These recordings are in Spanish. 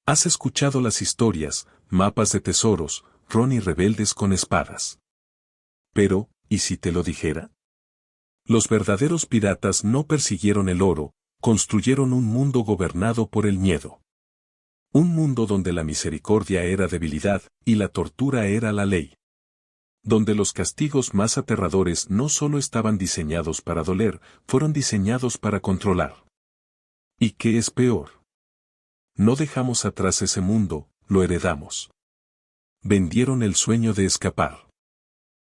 Has escuchado las historias, mapas de tesoros, Ron y rebeldes con espadas. Pero, ¿y si te lo dijera? Los verdaderos piratas no persiguieron el oro, construyeron un mundo gobernado por el miedo. Un mundo donde la misericordia era debilidad y la tortura era la ley. Donde los castigos más aterradores no solo estaban diseñados para doler, fueron diseñados para controlar. ¿Y qué es peor? No dejamos atrás ese mundo, lo heredamos. Vendieron el sueño de escapar.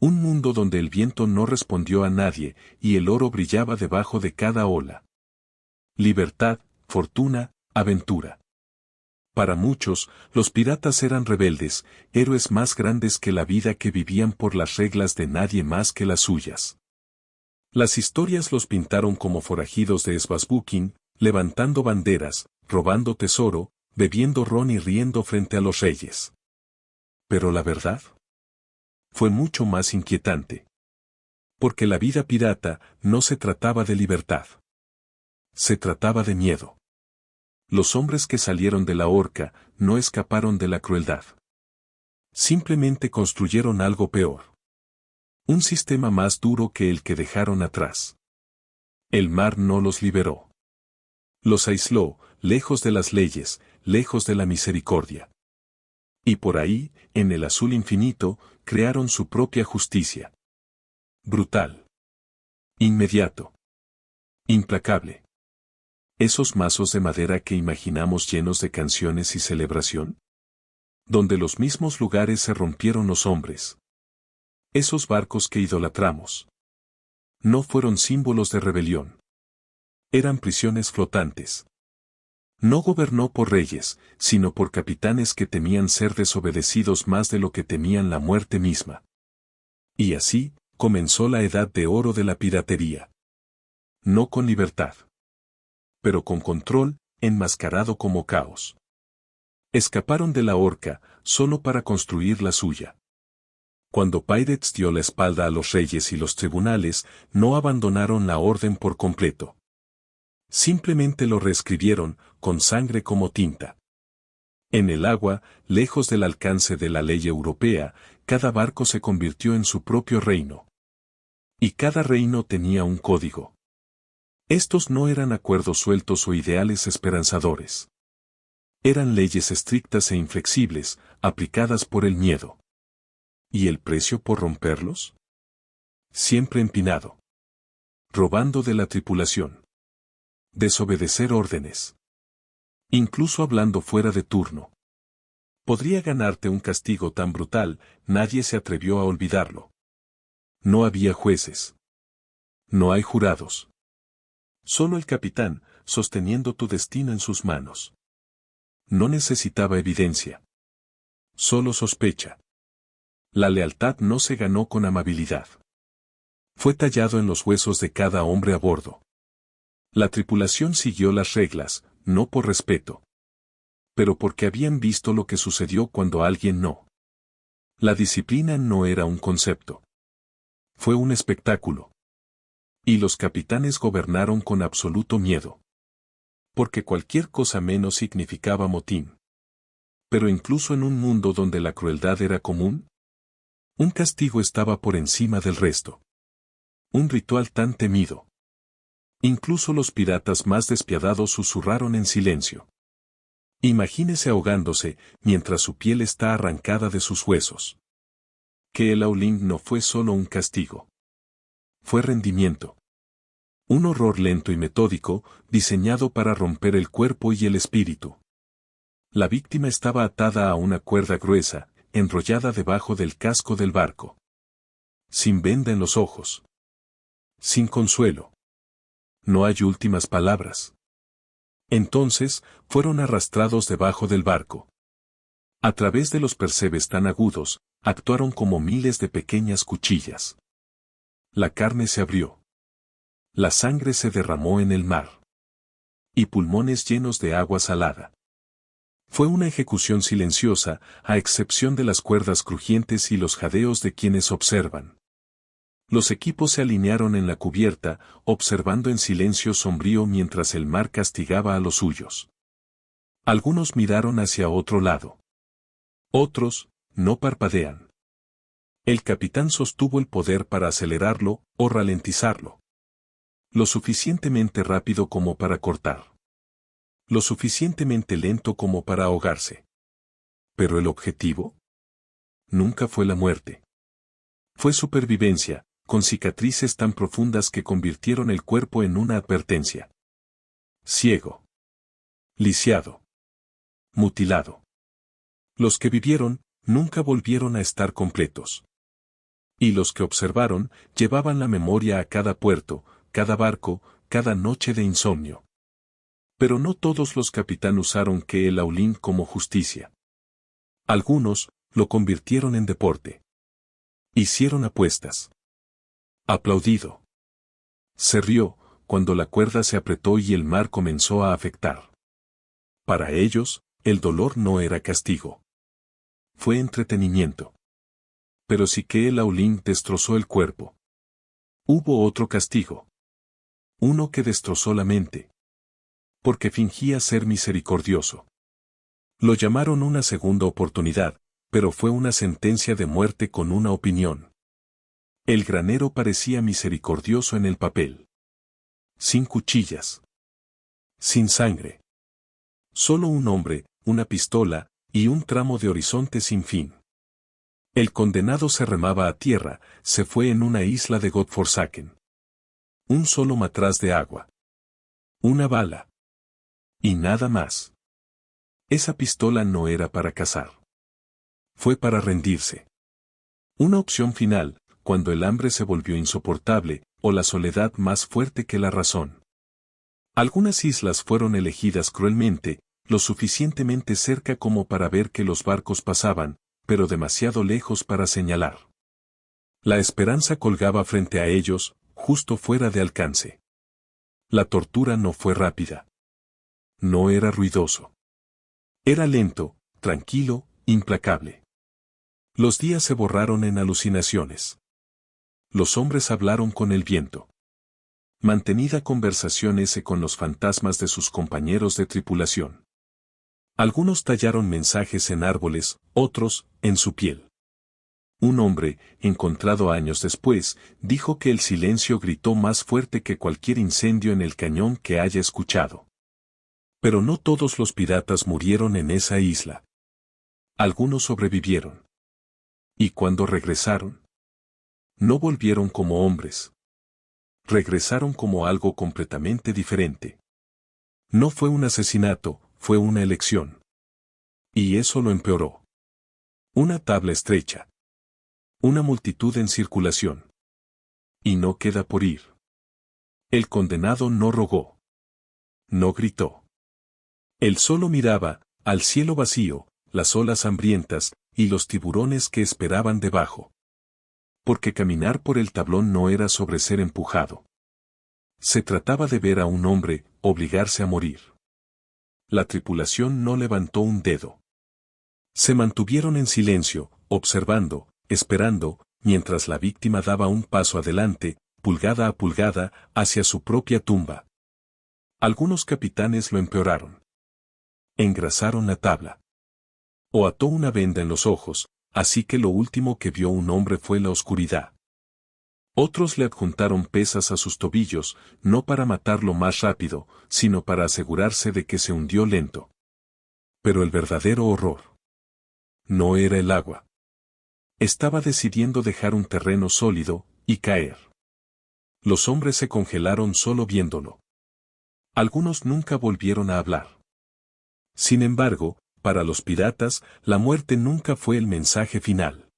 Un mundo donde el viento no respondió a nadie y el oro brillaba debajo de cada ola. Libertad, fortuna, aventura. Para muchos, los piratas eran rebeldes, héroes más grandes que la vida que vivían por las reglas de nadie más que las suyas. Las historias los pintaron como forajidos de Svasvukin, levantando banderas, robando tesoro, bebiendo ron y riendo frente a los reyes. Pero la verdad fue mucho más inquietante. Porque la vida pirata no se trataba de libertad. Se trataba de miedo. Los hombres que salieron de la horca no escaparon de la crueldad. Simplemente construyeron algo peor. Un sistema más duro que el que dejaron atrás. El mar no los liberó. Los aisló, lejos de las leyes, lejos de la misericordia. Y por ahí, en el azul infinito, crearon su propia justicia. Brutal. Inmediato. Implacable. Esos mazos de madera que imaginamos llenos de canciones y celebración. Donde los mismos lugares se rompieron los hombres. Esos barcos que idolatramos. No fueron símbolos de rebelión. Eran prisiones flotantes. No gobernó por reyes, sino por capitanes que temían ser desobedecidos más de lo que temían la muerte misma. Y así, comenzó la edad de oro de la piratería. No con libertad. Pero con control, enmascarado como caos. Escaparon de la horca, solo para construir la suya. Cuando Pirates dio la espalda a los reyes y los tribunales, no abandonaron la orden por completo. Simplemente lo reescribieron, con sangre como tinta. En el agua, lejos del alcance de la ley europea, cada barco se convirtió en su propio reino. Y cada reino tenía un código. Estos no eran acuerdos sueltos o ideales esperanzadores. Eran leyes estrictas e inflexibles, aplicadas por el miedo. ¿Y el precio por romperlos? Siempre empinado. Robando de la tripulación. Desobedecer órdenes. Incluso hablando fuera de turno. Podría ganarte un castigo tan brutal, nadie se atrevió a olvidarlo. No había jueces. No hay jurados. Solo el capitán, sosteniendo tu destino en sus manos. No necesitaba evidencia. Solo sospecha. La lealtad no se ganó con amabilidad. Fue tallado en los huesos de cada hombre a bordo. La tripulación siguió las reglas, no por respeto. Pero porque habían visto lo que sucedió cuando alguien no. La disciplina no era un concepto. Fue un espectáculo. Y los capitanes gobernaron con absoluto miedo. Porque cualquier cosa menos significaba motín. Pero incluso en un mundo donde la crueldad era común, un castigo estaba por encima del resto. Un ritual tan temido. Incluso los piratas más despiadados susurraron en silencio. Imagínese ahogándose mientras su piel está arrancada de sus huesos. Que el Aulin no fue solo un castigo. Fue rendimiento. Un horror lento y metódico, diseñado para romper el cuerpo y el espíritu. La víctima estaba atada a una cuerda gruesa, enrollada debajo del casco del barco. Sin venda en los ojos. Sin consuelo. No hay últimas palabras. Entonces, fueron arrastrados debajo del barco. A través de los percebes tan agudos, actuaron como miles de pequeñas cuchillas. La carne se abrió. La sangre se derramó en el mar. Y pulmones llenos de agua salada. Fue una ejecución silenciosa, a excepción de las cuerdas crujientes y los jadeos de quienes observan. Los equipos se alinearon en la cubierta, observando en silencio sombrío mientras el mar castigaba a los suyos. Algunos miraron hacia otro lado. Otros, no parpadean. El capitán sostuvo el poder para acelerarlo o ralentizarlo. Lo suficientemente rápido como para cortar. Lo suficientemente lento como para ahogarse. Pero el objetivo nunca fue la muerte. Fue supervivencia, con cicatrices tan profundas que convirtieron el cuerpo en una advertencia. Ciego. Lisiado. Mutilado. Los que vivieron, nunca volvieron a estar completos. Y los que observaron, llevaban la memoria a cada puerto, cada barco, cada noche de insomnio. Pero no todos los capitán usaron que el Aulín como justicia. Algunos, lo convirtieron en deporte. Hicieron apuestas. Aplaudido. Se rió, cuando la cuerda se apretó y el mar comenzó a afectar. Para ellos, el dolor no era castigo. Fue entretenimiento. Pero sí que el Aulín destrozó el cuerpo. Hubo otro castigo. Uno que destrozó la mente. Porque fingía ser misericordioso. Lo llamaron una segunda oportunidad, pero fue una sentencia de muerte con una opinión. El granero parecía misericordioso en el papel. Sin cuchillas. Sin sangre. Solo un hombre, una pistola, y un tramo de horizonte sin fin. El condenado se remaba a tierra, se fue en una isla de Godforsaken. Un solo matraz de agua. Una bala. Y nada más. Esa pistola no era para cazar. Fue para rendirse. Una opción final, cuando el hambre se volvió insoportable, o la soledad más fuerte que la razón. Algunas islas fueron elegidas cruelmente, lo suficientemente cerca como para ver que los barcos pasaban, pero demasiado lejos para señalar. La esperanza colgaba frente a ellos, justo fuera de alcance. La tortura no fue rápida. No era ruidoso. Era lento, tranquilo, implacable. Los días se borraron en alucinaciones. Los hombres hablaron con el viento. Mantenida conversación con los fantasmas de sus compañeros de tripulación. Algunos tallaron mensajes en árboles, otros, en su piel. Un hombre, encontrado años después, dijo que el silencio gritó más fuerte que cualquier incendio en el cañón que haya escuchado. Pero no todos los piratas murieron en esa isla. Algunos sobrevivieron. ¿Y cuando regresaron? No volvieron como hombres. Regresaron como algo completamente diferente. No fue un asesinato, fue una elección. Y eso lo empeoró. Una tabla estrecha. Una multitud en circulación. Y no queda por ir. El condenado no rogó. No gritó. Él solo miraba, al cielo vacío, las olas hambrientas, y los tiburones que esperaban debajo. Porque caminar por el tablón no era sobre ser empujado. Se trataba de ver a un hombre, obligarse a morir. La tripulación no levantó un dedo. Se mantuvieron en silencio, observando, esperando, mientras la víctima daba un paso adelante, pulgada a pulgada, hacia su propia tumba. Algunos capitanes lo empeoraron. Engrasaron la tabla. O ató una venda en los ojos, así que lo último que vio un hombre fue la oscuridad. Otros le adjuntaron pesas a sus tobillos, no para matarlo más rápido, sino para asegurarse de que se hundió lento. Pero el verdadero horror no era el agua. Estaba decidiendo dejar un terreno sólido, y caer. Los hombres se congelaron solo viéndolo. Algunos nunca volvieron a hablar. Sin embargo, para los piratas, la muerte nunca fue el mensaje final.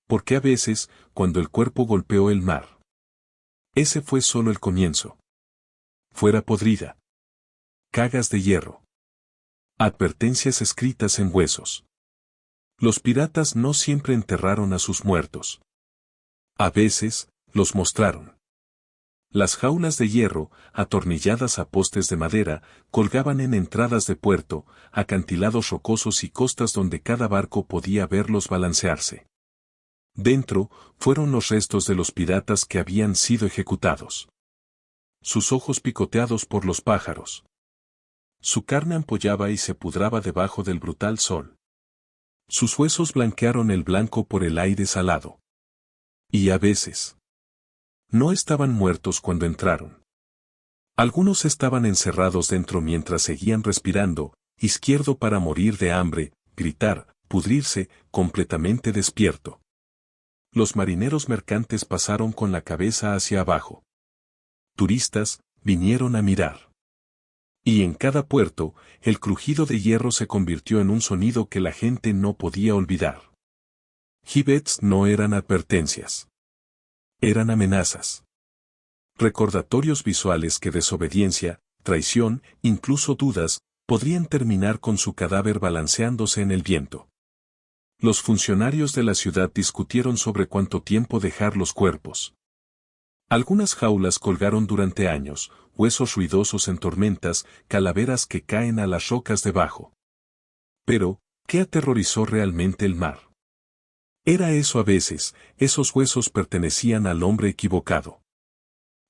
Porque a veces, cuando el cuerpo golpeó el mar, ese fue solo el comienzo. Fuera podrida. Cagas de hierro. Advertencias escritas en huesos. Los piratas no siempre enterraron a sus muertos. A veces, los mostraron. Las jaulas de hierro, atornilladas a postes de madera, colgaban en entradas de puerto, acantilados rocosos y costas donde cada barco podía verlos balancearse. Dentro, fueron los restos de los piratas que habían sido ejecutados. Sus ojos picoteados por los pájaros. Su carne ampollaba y se pudraba debajo del brutal sol. Sus huesos blanquearon el blanco por el aire salado. Y a veces, no estaban muertos cuando entraron. Algunos estaban encerrados dentro mientras seguían respirando, izquierdo para morir de hambre, gritar, pudrirse, completamente despierto. Los marineros mercantes pasaron con la cabeza hacia abajo. Turistas, vinieron a mirar. Y en cada puerto, el crujido de hierro se convirtió en un sonido que la gente no podía olvidar. Gibets no eran advertencias. Eran amenazas. Recordatorios visuales que desobediencia, traición, incluso dudas, podrían terminar con su cadáver balanceándose en el viento. Los funcionarios de la ciudad discutieron sobre cuánto tiempo dejar los cuerpos. Algunas jaulas colgaron durante años, huesos ruidosos en tormentas, calaveras que caen a las rocas debajo. Pero, ¿qué aterrorizó realmente el mar? Era eso a veces, esos huesos pertenecían al hombre equivocado.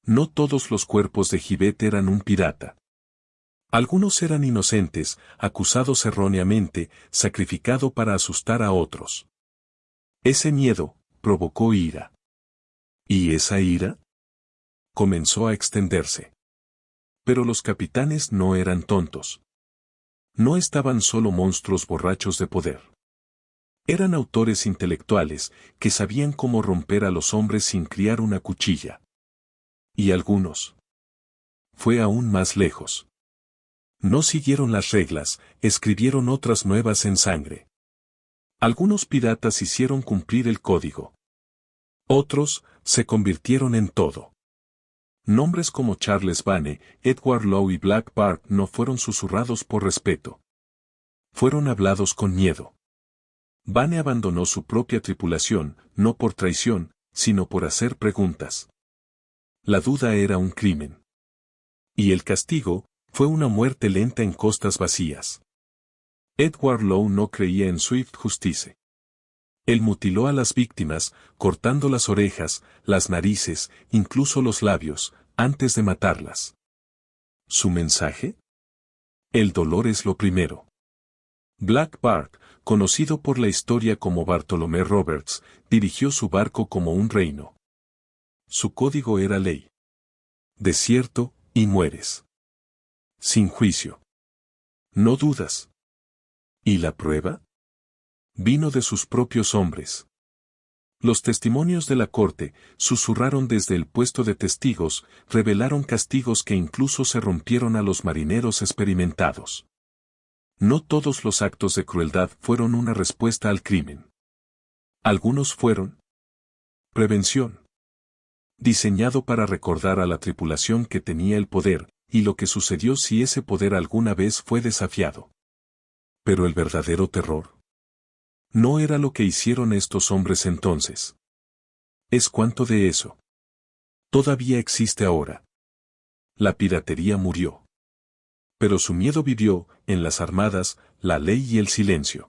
No todos los cuerpos de Gibet eran un pirata. Algunos eran inocentes, acusados erróneamente, sacrificado para asustar a otros. Ese miedo provocó ira. ¿Y esa ira? Comenzó a extenderse. Pero los capitanes no eran tontos. No estaban solo monstruos borrachos de poder. Eran autores intelectuales que sabían cómo romper a los hombres sin criar una cuchilla. Y algunos. Fue aún más lejos. No siguieron las reglas, escribieron otras nuevas en sangre. Algunos piratas hicieron cumplir el código. Otros se convirtieron en todo. Nombres como Charles Vane, Edward Lowe y Black Bart no fueron susurrados por respeto. Fueron hablados con miedo. Vane abandonó su propia tripulación, no por traición, sino por hacer preguntas. La duda era un crimen. Y el castigo fue una muerte lenta en costas vacías. Edward Lowe no creía en Swift Justice. Él mutiló a las víctimas, cortando las orejas, las narices, incluso los labios, antes de matarlas. ¿Su mensaje? El dolor es lo primero. Black Bart, conocido por la historia como Bartolomé Roberts, dirigió su barco como un reino. Su código era ley. Desierto, y mueres. Sin juicio. No dudas. ¿Y la prueba? Vino de sus propios hombres. Los testimonios de la corte, susurraron desde el puesto de testigos, revelaron castigos que incluso se rompieron a los marineros experimentados. No todos los actos de crueldad fueron una respuesta al crimen. Algunos fueron prevención. Diseñado para recordar a la tripulación que tenía el poder, y lo que sucedió si ese poder alguna vez fue desafiado. Pero el verdadero terror no era lo que hicieron estos hombres entonces. Es cuanto de eso todavía existe ahora. La piratería murió. Pero su miedo vivió, en las armadas, la ley y el silencio.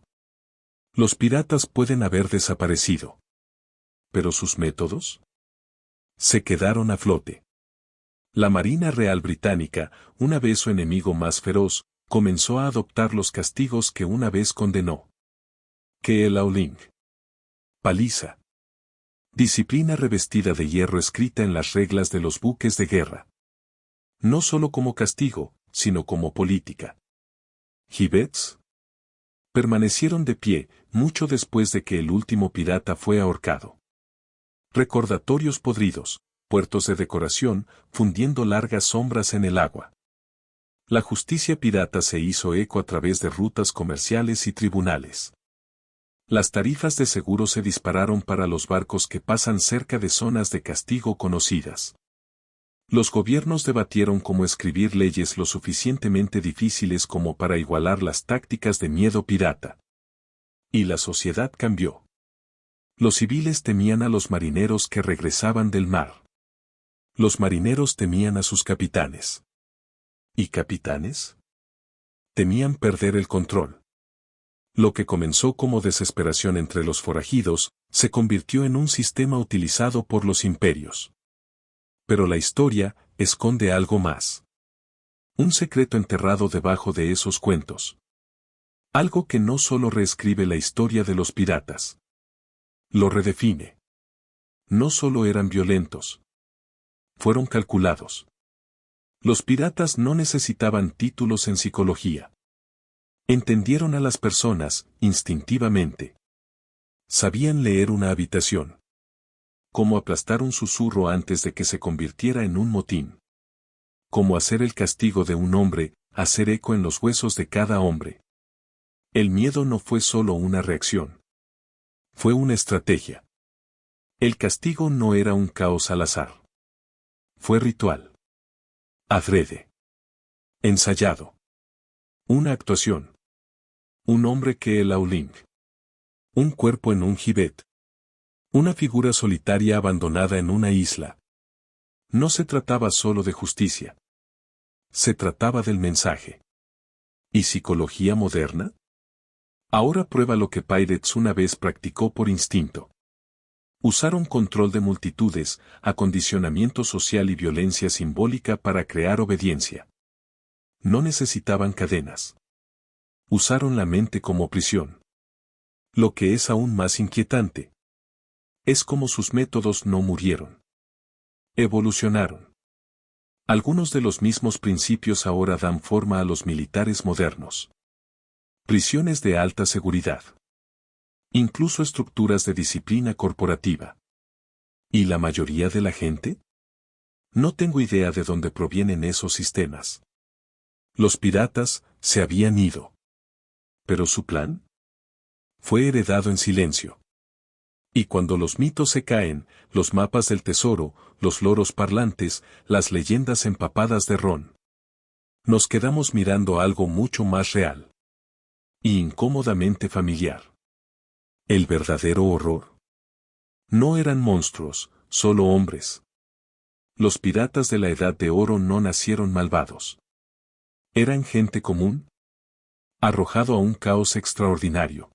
Los piratas pueden haber desaparecido. ¿Pero sus métodos? Se quedaron a flote. La Marina Real Británica, una vez su enemigo más feroz, comenzó a adoptar los castigos que una vez condenó. Keelauling. Paliza. Disciplina revestida de hierro escrita en las reglas de los buques de guerra. No solo como castigo, sino como política. Gibets permanecieron de pie, mucho después de que el último pirata fue ahorcado. Recordatorios podridos, puertos de decoración, fundiendo largas sombras en el agua. La justicia pirata se hizo eco a través de rutas comerciales y tribunales. Las tarifas de seguro se dispararon para los barcos que pasan cerca de zonas de castigo conocidas. Los gobiernos debatieron cómo escribir leyes lo suficientemente difíciles como para igualar las tácticas de miedo pirata. Y la sociedad cambió. Los civiles temían a los marineros que regresaban del mar. Los marineros temían a sus capitanes. ¿Y capitanes? Temían perder el control. Lo que comenzó como desesperación entre los forajidos, se convirtió en un sistema utilizado por los imperios. Pero la historia esconde algo más. Un secreto enterrado debajo de esos cuentos. Algo que no solo reescribe la historia de los piratas. Lo redefine. No solo eran violentos. Fueron calculados. Los piratas no necesitaban títulos en psicología. Entendieron a las personas, instintivamente. Sabían leer una habitación. Cómo aplastar un susurro antes de que se convirtiera en un motín. Cómo hacer el castigo de un hombre, hacer eco en los huesos de cada hombre. El miedo no fue solo una reacción. Fue una estrategia. El castigo no era un caos al azar. Fue ritual. Adrede. Ensayado. Una actuación. Un hombre que el Aulink. Un cuerpo en un gibet. Una figura solitaria abandonada en una isla. No se trataba solo de justicia. Se trataba del mensaje. ¿Y psicología moderna? Ahora prueba lo que Pirates una vez practicó por instinto. Usaron control de multitudes, acondicionamiento social y violencia simbólica para crear obediencia. No necesitaban cadenas. Usaron la mente como prisión. Lo que es aún más inquietante. Es como sus métodos no murieron. Evolucionaron. Algunos de los mismos principios ahora dan forma a los militares modernos. Prisiones de alta seguridad. Incluso estructuras de disciplina corporativa. ¿Y la mayoría de la gente? No tengo idea de dónde provienen esos sistemas. Los piratas se habían ido. ¿Pero su plan? Fue heredado en silencio. Y cuando los mitos se caen, los mapas del tesoro, los loros parlantes, las leyendas empapadas de ron. Nos quedamos mirando algo mucho más real. Y incómodamente familiar. El verdadero horror. No eran monstruos, solo hombres. Los piratas de la Edad de Oro no nacieron malvados. Eran gente común. Arrojado a un caos extraordinario.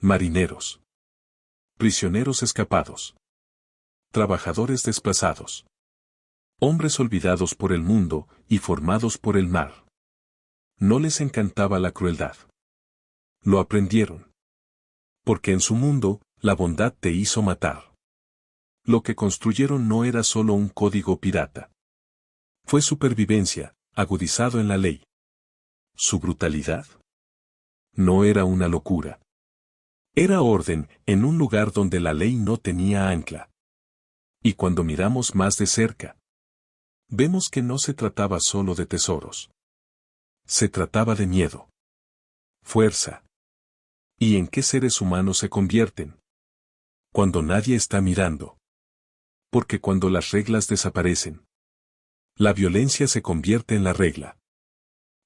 Marineros. Prisioneros escapados. Trabajadores desplazados. Hombres olvidados por el mundo y formados por el mar. No les encantaba la crueldad. Lo aprendieron. Porque en su mundo, la bondad te hizo matar. Lo que construyeron no era solo un código pirata. Fue supervivencia, agudizado en la ley. ¿Su brutalidad? No era una locura. Era orden, en un lugar donde la ley no tenía ancla. Y cuando miramos más de cerca, vemos que no se trataba solo de tesoros. Se trataba de miedo. Fuerza. ¿Y en qué seres humanos se convierten? Cuando nadie está mirando. Porque cuando las reglas desaparecen, la violencia se convierte en la regla.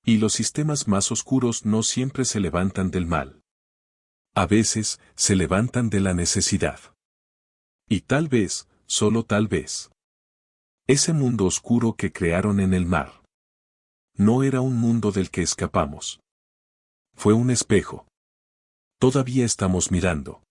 Y los sistemas más oscuros no siempre se levantan del mal. A veces, se levantan de la necesidad. Y tal vez, solo tal vez. Ese mundo oscuro que crearon en el mar. No era un mundo del que escapamos. Fue un espejo. Todavía estamos mirando.